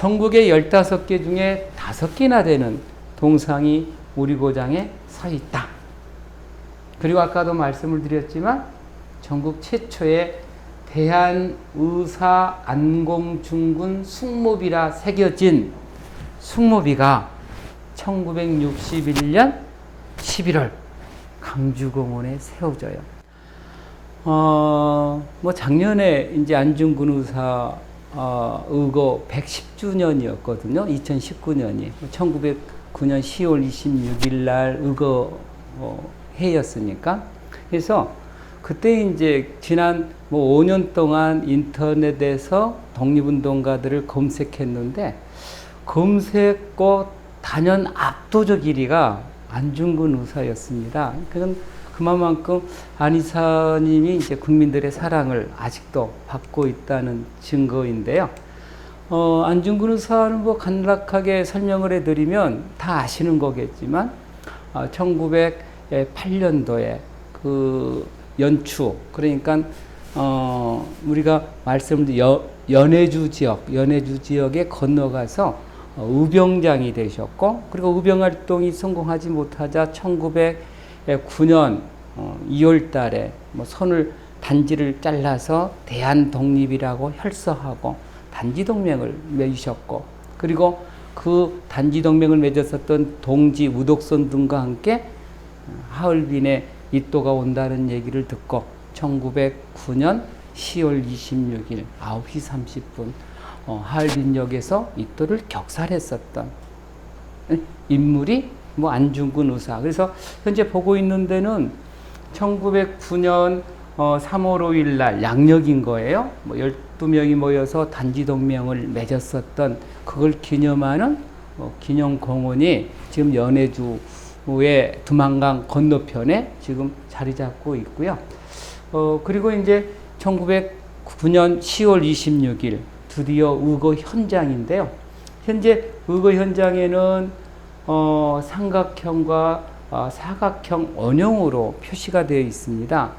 전국의 15개 중에 5개나 되는 동상이 우리 고장에 서 있다. 그리고 아까도 말씀을 드렸지만 전국 최초의 대한의사안공중군 숭모비라 새겨진 숭모비가 1961년 11월 강주공원에 세워져요. 뭐 작년에 이제 안중근 의사 의거 110주년이었거든요. 2019년이 1909년 10월 26일 날 의거 해였으니까. 그래서 그때 이제 지난 뭐 5년 동안 인터넷에서 독립운동가들을 검색했는데 검색어 단연 압도적 1위가 안중근 의사였습니다. 그만큼 안 의사님이 이제 국민들의 사랑을 아직도 받고 있다는 증거인데요. 안중근 의사는 뭐 간략하게 설명을 해드리면 다 아시는 거겠지만 1908년도에 그 연추, 그러니까 우리가 말씀드린 연해주 지역에 건너가서 의병장이 되셨고, 그리고 의병 활동이 성공하지 못하자 1909년 2월 달에 뭐 단지를 잘라서 대한독립이라고 혈서하고 단지동맹을 맺으셨고, 그리고 그 단지동맹을 맺었었던 동지 우독선 등과 함께 하얼빈에 이또가 온다는 얘기를 듣고 1909년 10월 26일 9시 30분 하얼빈역에서 이또를 격살했었던 인물이 뭐 안중근 의사. 그래서 현재 보고 있는 데는 1909년 3월 5일 날 양력인 거예요. 뭐 12명이 모여서 단지동맹을 맺었었던 그걸 기념하는 기념공원이 지금 연해주의 두만강 건너편에 지금 자리 잡고 있고요. 그리고 이제 1909년 10월 26일 드디어 의거 현장인데요. 현재 의거 현장에는 삼각형과 사각형 원형으로 표시가 되어 있습니다.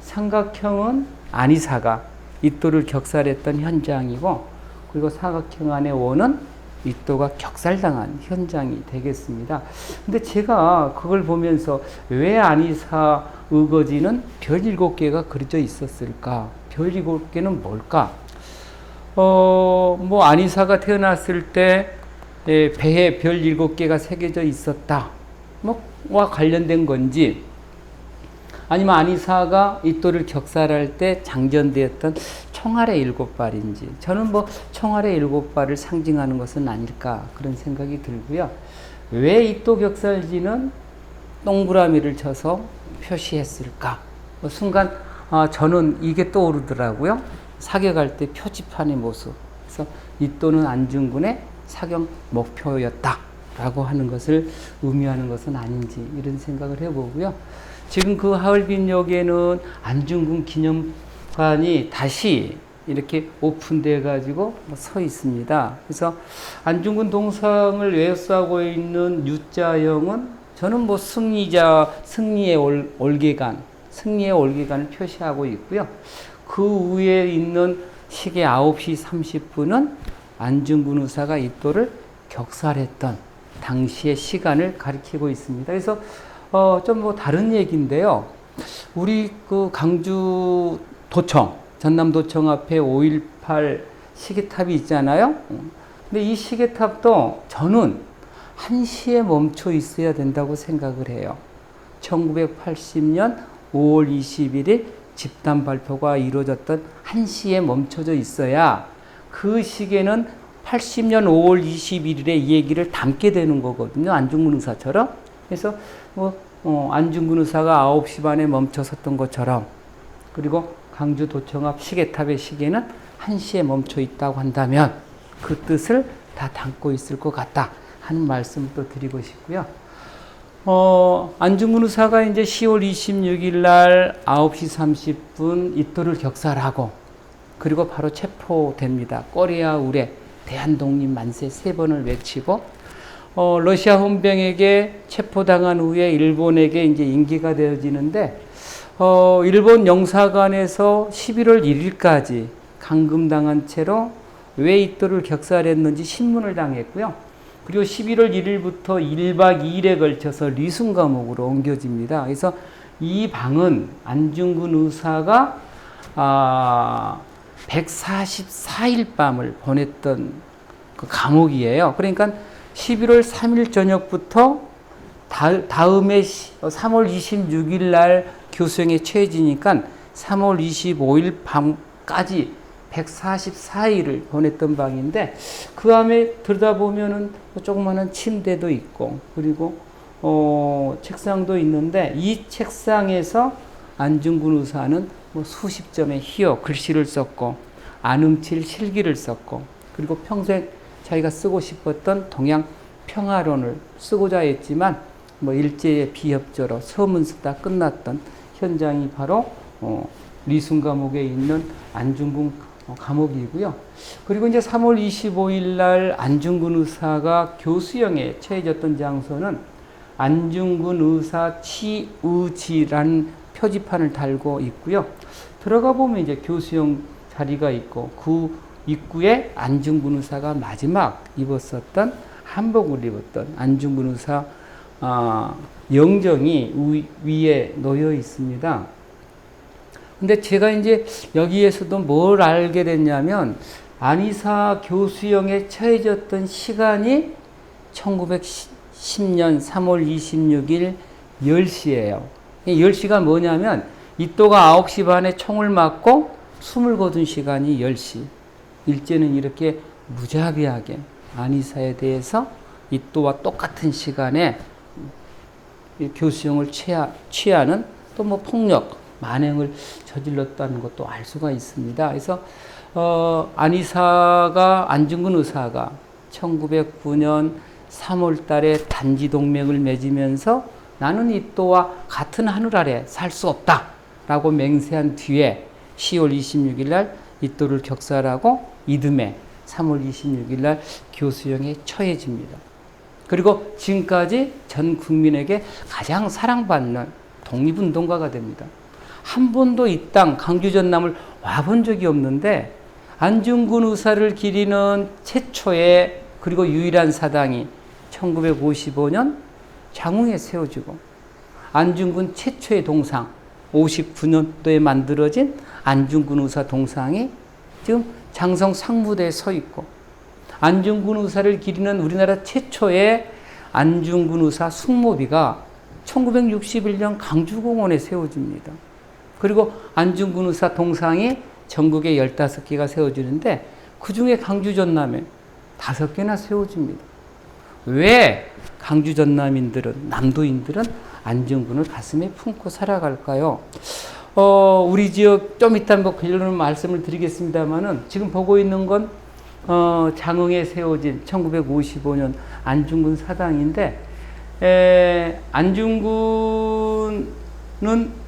삼각형은 안 의사가 이또를 격살했던 현장이고, 그리고 사각형 안의 원은 이또가 격살당한 현장이 되겠습니다. 근데 제가 그걸 보면서 왜 안 의사 의거지는 별 7개가 그려져 있었을까? 별 7개는 뭘까? 뭐 안 의사가 태어났을 때 배에 별 7개가 새겨져 있었다. 뭐와 관련된 건지, 아니면 안 의사가 이또를 격살할 때 장전되었던 총알의 7발인지, 저는 뭐 총알의 7발을 상징하는 것은 아닐까 그런 생각이 들고요. 왜 이또 격살지는 동그라미를 쳐서 표시했을까? 순간 저는 이게 떠오르더라고요. 사격할 때 표지판의 모습. 그래서 이또는 안중근의 사격 목표였다라고 하는 것을 의미하는 것은 아닌지 이런 생각을 해보고요. 지금 그 하얼빈역에는 안중근 기념관이 다시 이렇게 오픈돼 가지고 서 있습니다. 그래서 안중근 동상을 외수하고 있는 U자형은 저는 뭐 승리의 올개간을 표시하고 있고요. 그 위에 있는 시계 9시 30분은 안중근 의사가 이또를 격살했던 당시의 시간을 가리키고 있습니다. 그래서 좀 뭐 다른 얘기인데요. 우리 그 강주 도청, 전남도청 앞에 5.18 시계탑이 있잖아요. 근데 이 시계탑도 저는 1시에 멈춰 있어야 된다고 생각을 해요. 1980년 5월 21일 집단 발표가 이루어졌던 1시에 멈춰져 있어야 그 시계는 80년 5월 21일에 이 얘기를 담게 되는 거거든요. 안중근 의사처럼. 그래서 안중근 의사가 9시 반에 멈춰섰던 것처럼, 그리고 강주 도청 앞 시계탑의 시계는 1시에 멈춰 있다고 한다면 그 뜻을 다 담고 있을 것 같다 하는 말씀을 또 드리고 싶고요. 안중근 의사가 이제 10월 26일 날 9시 30분 이또를 격살하고, 그리고 바로 체포됩니다. 꼬리야 우레 대한독립 만세 3번을 외치고, 러시아 헌병에게 체포당한 후에 일본에게 이제 인계가 되어지는데, 일본 영사관에서 11월 1일까지 감금당한 채로 왜 이또를 격살했는지 신문을 당했고요. 그리고 11월 1일부터 1박 2일에 걸쳐서 리순 감옥으로 옮겨집니다. 그래서 이 방은 안중근 의사가 144일 밤을 보냈던 그 감옥이에요. 그러니까 11월 3일 저녁부터 다음에 3월 26일 날 교수형에 처해지니까 3월 25일 밤까지 144일을 보냈던 방인데, 그 안에 들여다보면은 조그마한 침대도 있고, 그리고 책상도 있는데, 이 책상에서 안중근 의사는 뭐 수십 점의 희어 글씨를 썼고, 안음칠 실기를 썼고, 그리고 평생 자기가 쓰고 싶었던 동양 평화론을 쓰고자 했지만 뭐 일제의 비협조로 서문 쓰다 끝났던 현장이 바로 리순 감옥에 있는 안중근 감옥이고요. 그리고 이제 3월 25일 날 안중근 의사가 교수형에 처해졌던 장소는 안중근 의사 치의지라는 표지판을 달고 있고요. 들어가 보면 이제 교수형 자리가 있고, 그 입구에 안중근 의사가 마지막 입었었던 한복을 입었던 안중근 의사 영정이 위에 놓여 있습니다. 근데 제가 이제 여기에서도 뭘 알게 됐냐면, 안의사 교수형에 처해졌던 시간이 1910년 3월 26일 10시예요. 10시가 뭐냐면, 이또가 9시 반에 총을 맞고 숨을 거둔 시간이 10시. 일제는 이렇게 무자비하게 안의사에 대해서 이또와 똑같은 시간에 교수형을 취하는, 또 뭐 폭력, 만행을 저질렀다는 것도 알 수가 있습니다. 그래서 안중근 의사가 1909년 3월 달에 단지 동맹을 맺으면서 나는 이또와 같은 하늘 아래 살 수 없다라고 맹세한 뒤에 10월 26일 날 이또를 격살하고 이듬해 3월 26일 날 교수형에 처해집니다. 그리고 지금까지 전 국민에게 가장 사랑받는 독립운동가가 됩니다. 한 번도 이 땅 강주 전남을 와본 적이 없는데, 안중근 의사를 기리는 최초의 그리고 유일한 사당이 1955년 장흥에 세워지고, 안중근 최초의 동상 59년도에 만들어진 안중근 의사 동상이 지금 장성 상무대에 서 있고, 안중근 의사를 기리는 우리나라 최초의 안중근 의사 숭모비가 1961년 강주공원에 세워집니다. 그리고 안중근 의사 동상이 전국에 15개가 세워지는데, 그 중에 강주 전남에 5개나 세워집니다. 왜 강주 전남인들은, 남도인들은 안중근을 가슴에 품고 살아갈까요? 우리 지역 좀 이따 뭐 결론을 말씀을 드리겠습니다만은, 지금 보고 있는 건 장흥에 세워진 1955년 안중근 사당인데, 안중근은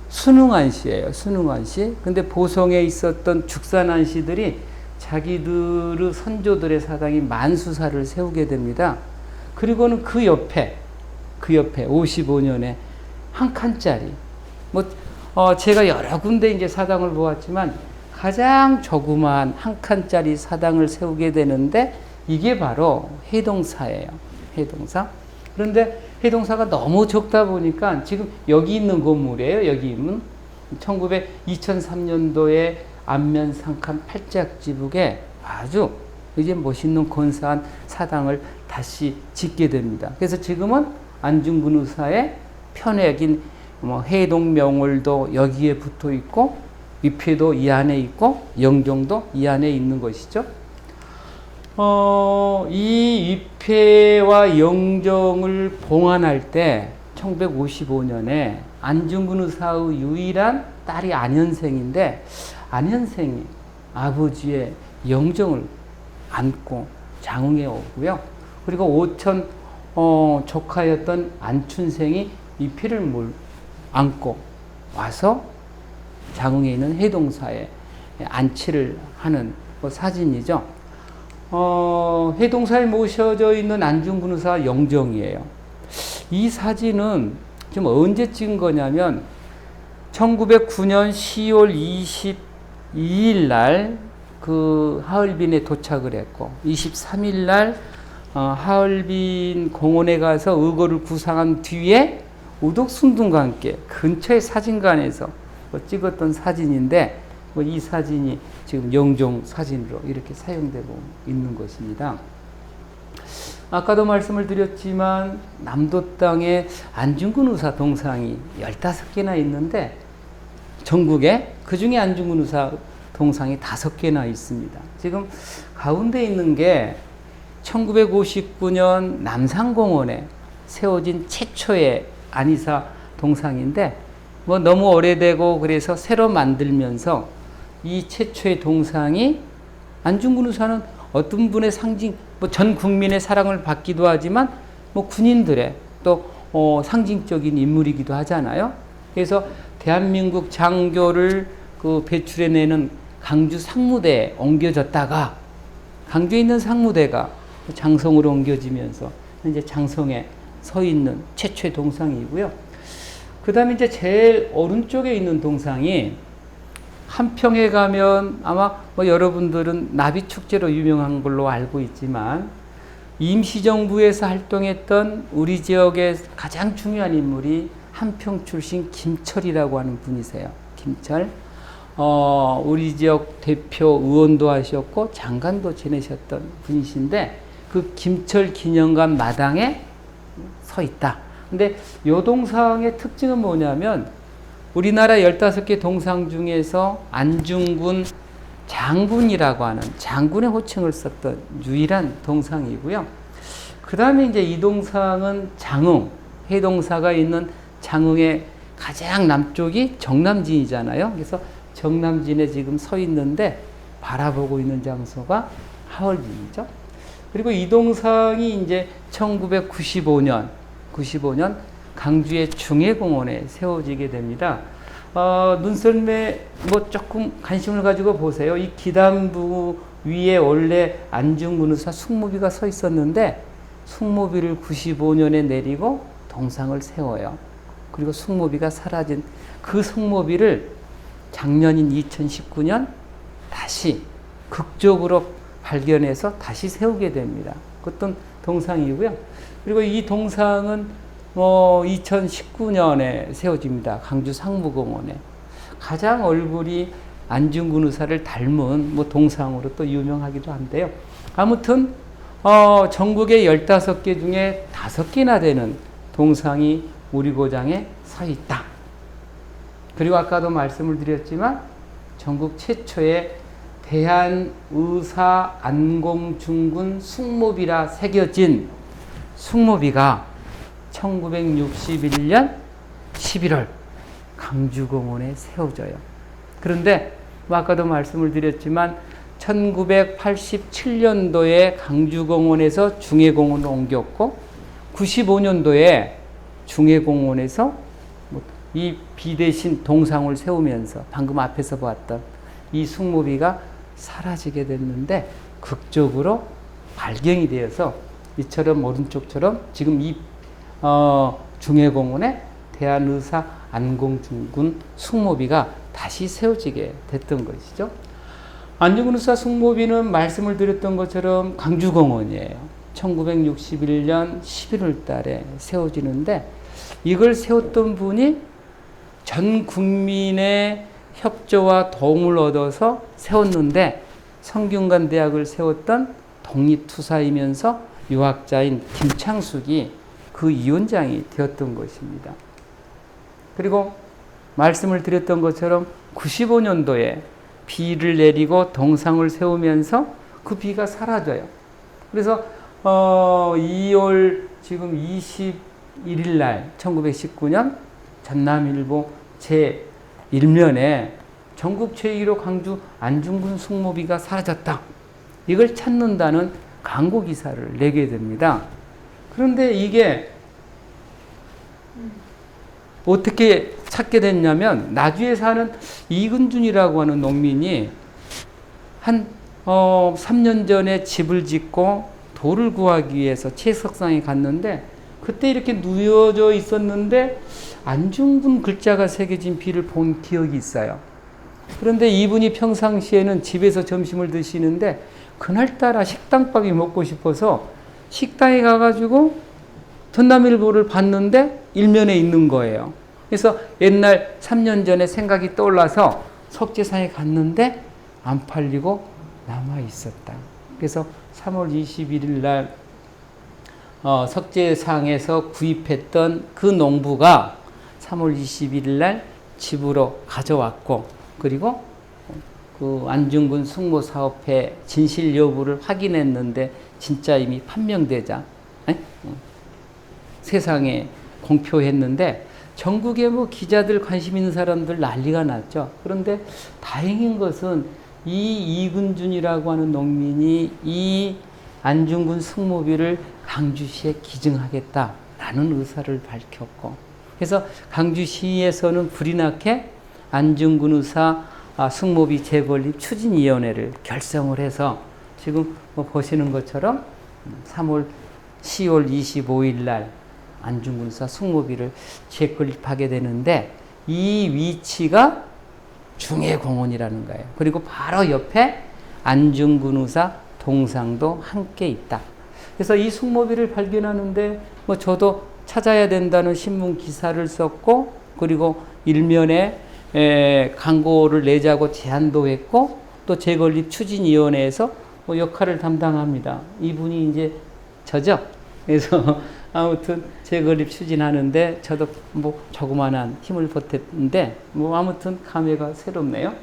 순응안씨예요. 순응안씨. 근데 보성에 있었던 죽산안씨들이 자기들의 선조들의 사당이 만수사를 세우게 됩니다. 그리고는 그 옆에 55년에 한 칸짜리, 제가 여러 군데 이제 사당을 보았지만 가장 조그마한 한 칸짜리 사당을 세우게 되는데, 이게 바로 해동사예요. 해동사. 그런데 해동사가 너무 적다 보니까 지금 여기 있는 건물이에요. 여기 있는 2003년도에 안면 상칸 팔짝지북에 아주 이제 멋있는 건사한 사당을 다시 짓게 됩니다. 그래서 지금은 안중근 의사의 편액인 해동명월도 여기에 붙어 있고, 위패도 이 안에 있고, 영정도 이 안에 있는 것이죠. 이 위패와 영정을 봉안할 때 1955년에 안중근 의사의 유일한 딸이 안현생인데, 안현생이 아버지의 영정을 안고 장흥에 오고요. 그리고 오천 조카였던 안춘생이 위패를 안고 와서 장흥에 있는 해동사에 안치를 하는 사진이죠. 해동사에 모셔져 있는 안중근 의사 영정이에요. 이 사진은 지금 언제 찍은 거냐면 1909년 10월 22일 날 그 하얼빈에 도착을 했고 23일 날 하얼빈 공원에 가서 의거를 구상한 뒤에 우독순둥과 함께 근처의 사진관에서 찍었던 사진인데 이 사진이 지금 영종 사진으로 이렇게 사용되고 있는 것입니다. 아까도 말씀을 드렸지만 남도 땅에 안중근 의사 동상이 15개나 있는데 전국에 그중에 안중근 의사 동상이 5개나 있습니다. 지금 가운데 있는 게 1959년 남산공원에 세워진 최초의 안의사 동상인데 너무 오래되고 그래서 새로 만들면서 이 최초의 동상이 안중근 의사는 어떤 분의 상징, 전 국민의 사랑을 받기도 하지만 군인들의 또 상징적인 인물이기도 하잖아요. 그래서 대한민국 장교를 배출해내는 강주 상무대에 옮겨졌다가 강주에 있는 상무대가 장성으로 옮겨지면서 현재 장성에 서 있는 최초의 동상이고요. 그 다음에 이제 제일 오른쪽에 있는 동상이 한평에 가면 아마 여러분들은 나비축제로 유명한 걸로 알고 있지만 임시정부에서 활동했던 우리 지역의 가장 중요한 인물이 한평 출신 김철이라고 하는 분이세요. 김철. 우리 지역 대표 의원도 하셨고 장관도 지내셨던 분이신데 그 김철 기념관 마당에 서 있다. 근데 이 동상의 특징은 뭐냐면 우리나라 15개 동상 중에서 안중근 장군이라고 하는 장군의 호칭을 썼던 유일한 동상이고요. 그 다음에 이제 이 동상은 장흥, 해동사가 있는 장흥의 가장 남쪽이 정남진이잖아요. 그래서 정남진에 지금 서 있는데 바라보고 있는 장소가 하얼빈이죠. 그리고 이 동상이 이제 1995년 강주의 중해공원에 세워지게 됩니다. 눈썰매 조금 관심을 가지고 보세요. 이 기단부 위에 원래 안중근 의사 숭모비가 서 있었는데 숭모비를 95년에 내리고 동상을 세워요. 그리고 숭모비가 사라진 그 숭모비를 작년인 2019년 다시 극적으로 발견해서 다시 세우게 됩니다. 그것도 동상이고요. 그리고 이 동상은 2019년에 세워집니다. 강주 상무공원에. 가장 얼굴이 안중근 의사를 닮은 동상으로 또 유명하기도 한데요. 아무튼 전국에 15개 중에 5개나 되는 동상이 우리 고장에 서 있다. 그리고 아까도 말씀을 드렸지만 전국 최초의 대한의사 안공중군 숭모비라 새겨진 숭모비가 1961년 11월 강주공원에 세워져요. 그런데 아까도 말씀을 드렸지만 1987년도에 강주공원에서 중해공원으로 옮겼고 95년도에 중해공원에서 이 비대신 동상을 세우면서 방금 앞에서 봤던 이 숭모비가 사라지게 됐는데 극적으로 발견이 되어서 이처럼 오른쪽처럼 지금 이 중해공원에 대한의사 안공중군 숭모비가 다시 세워지게 됐던 것이죠. 안중근 의사 숭모비는 말씀을 드렸던 것처럼 강주공원이에요. 1961년 11월 달에 세워지는데 이걸 세웠던 분이 전 국민의 협조와 도움을 얻어서 세웠는데 성균관 대학을 세웠던 독립투사이면서 유학자인 김창숙이 그 위원장이 되었던 것입니다. 그리고 말씀을 드렸던 것처럼 95년도에 비를 내리고 동상을 세우면서 그 비가 사라져요. 그래서 2월 지금 21일 날 1919년 전남일보 제1면에 전국 제1호 강주 안중근 숭모비가 사라졌다. 이걸 찾는다는 광고 기사를 내게 됩니다. 그런데 이게 어떻게 찾게 됐냐면 나주에 사는 이근준이라고 하는 농민이 한 3년 전에 집을 짓고 돌을 구하기 위해서 채석상에 갔는데 그때 이렇게 누워져 있었는데 안중근 글자가 새겨진 비를 본 기억이 있어요. 그런데 이분이 평상시에는 집에서 점심을 드시는데 그날따라 식당밥이 먹고 싶어서 식당에 가가지고 전남일보를 봤는데 일면에 있는 거예요. 그래서 옛날 3년 전에 생각이 떠올라서 석재상에 갔는데 안 팔리고 남아 있었다. 그래서 3월 21일 날 석재상에서 구입했던 그 농부가 3월 21일 날 집으로 가져왔고, 그리고 그 안중근 숙모사업회 진실 여부를 확인했는데 진짜 이미 판명되자 세상에 공표했는데 전국에 뭐 기자들 관심 있는 사람들 난리가 났죠. 그런데 다행인 것은 이 이근준이라고 하는 농민이 이 안중근 숙모비를 강주시에 기증하겠다라는 의사를 밝혔고, 그래서 강주시에서는 불이 나게 안중근 의사 숙모비 재건립 추진위원회를 결성을 해서 지금 뭐 보시는 것처럼 10월 25일 날 안중근 의사 숙모비를 재건립하게 되는데 이 위치가 중해공원이라는 거예요. 그리고 바로 옆에 안중근 의사 동상도 함께 있다. 그래서 이 숙모비를 발견하는데 뭐 저도 찾아야 된다는 신문 기사를 썼고, 그리고 일면에 광고를 내자고 제안도 했고, 또 재건립 추진위원회에서 뭐 역할을 담당합니다. 이분이 이제 저죠. 그래서 아무튼 재건립 추진하는데 저도 뭐 조그만한 힘을 보탰는데 뭐 아무튼 감회가 새롭네요.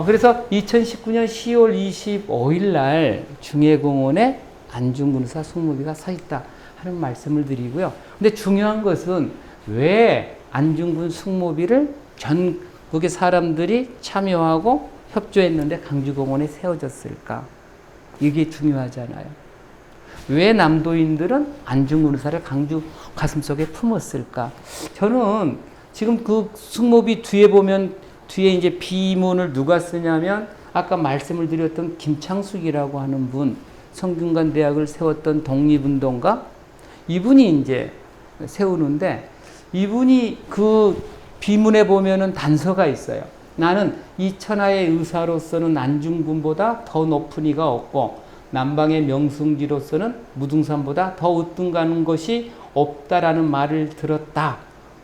그래서 2019년 10월 25일 날 중해공원에 안중근 의사 숙모비가 서 있다 하는 말씀을 드리고요. 근데 중요한 것은 왜 안중근 숙모비를 전국의 사람들이 참여하고 협조했는데 강주공원에 세워졌을까? 이게 중요하잖아요. 왜 남도인들은 안중근 의사를 강주 가슴속에 품었을까? 저는 지금 그 숙모비 뒤에 보면 뒤에 이제 비문을 누가 쓰냐면 아까 말씀을 드렸던 김창숙이라고 하는 분, 성균관대학을 세웠던 독립운동가, 이분이 이제 세우는데 이분이 그 비문에 보면은 단서가 있어요. 나는 이 천하의 의사로서는 안중근보다 더 높은 이가 없고 남방의 명승지로서는 무등산보다 더 으뜸가는 것이 없다라는 말을 들었다.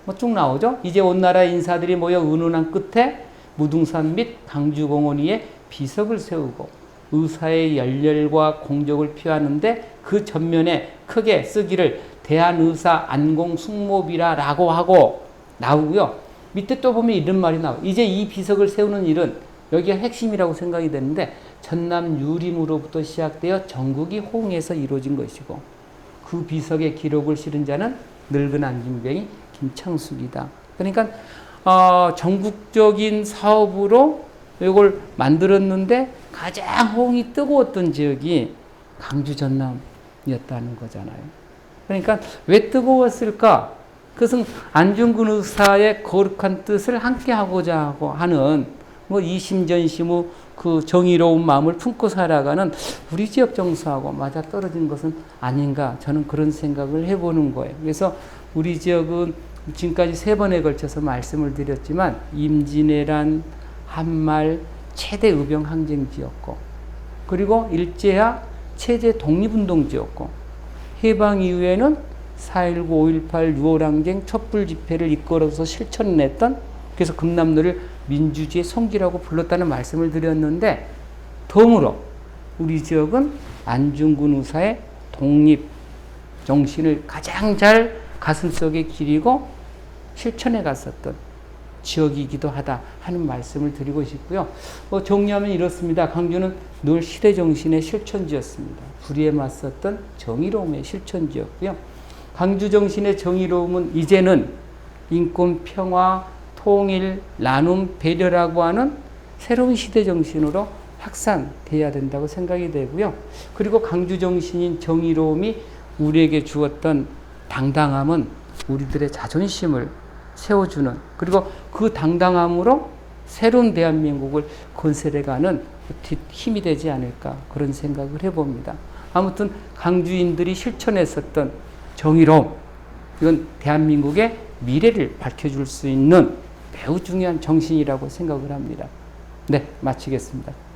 뭐 쭉 나오죠. 이제 온 나라 인사들이 모여 은은한 끝에 무등산 및 강주공원 위에 비석을 세우고 의사의 열렬과 공적을 표하는데 그 전면에 크게 쓰기를 대한의사 안공숙모비라라고 하고 나오고요. 밑에 또 보면 이런 말이 나와요. 이제 이 비석을 세우는 일은 여기가 핵심이라고 생각이 되는데 전남 유림으로부터 시작되어 전국이 호응해서 이루어진 것이고 그 비석의 기록을 실은 자는 늙은 안진병이 김창숙이다. 그러니까 전국적인 사업으로 이걸 만들었는데 가장 호응이 뜨거웠던 지역이 강주 전남이었다는 거잖아요. 그러니까 왜 뜨거웠을까? 그것은 안중근 의사의 거룩한 뜻을 함께 하고자 하는 뭐 이심전심의 그 정의로운 마음을 품고 살아가는 우리 지역 정서하고 맞아 떨어진 것은 아닌가, 저는 그런 생각을 해보는 거예요. 그래서 우리 지역은 지금까지 3번에 걸쳐서 말씀을 드렸지만 임진왜란, 한말 최대 의병 항쟁지였고, 그리고 일제야 체제 독립운동지였고, 해방 이후에는 4.19, 5.18, 6.25항쟁 촛불 집회를 이끌어서 실천했던, 그래서 금남로를 민주주의의 성지라고 불렀다는 말씀을 드렸는데, 덤으로 우리 지역은 안중근 의사의 독립 정신을 가장 잘 가슴속에 기리고 실천해 갔었던 지역이기도 하다 하는 말씀을 드리고 싶고요. 정리하면 이렇습니다. 강주는 늘 시대정신의 실천지였습니다. 불의에 맞섰던 정의로움의 실천지였고요. 강주정신의 정의로움은 이제는 인권, 평화, 통일, 나눔, 배려라고 하는 새로운 시대정신으로 확산돼야 된다고 생각이 되고요. 그리고 강주정신인 정의로움이 우리에게 주었던 당당함은 우리들의 자존심을 세워주는, 그리고 그 당당함으로 새로운 대한민국을 건설해가는 힘이 되지 않을까, 그런 생각을 해봅니다. 아무튼 강주인들이 실천했었던 정의로움, 이건 대한민국의 미래를 밝혀줄 수 있는 매우 중요한 정신이라고 생각을 합니다. 네, 마치겠습니다.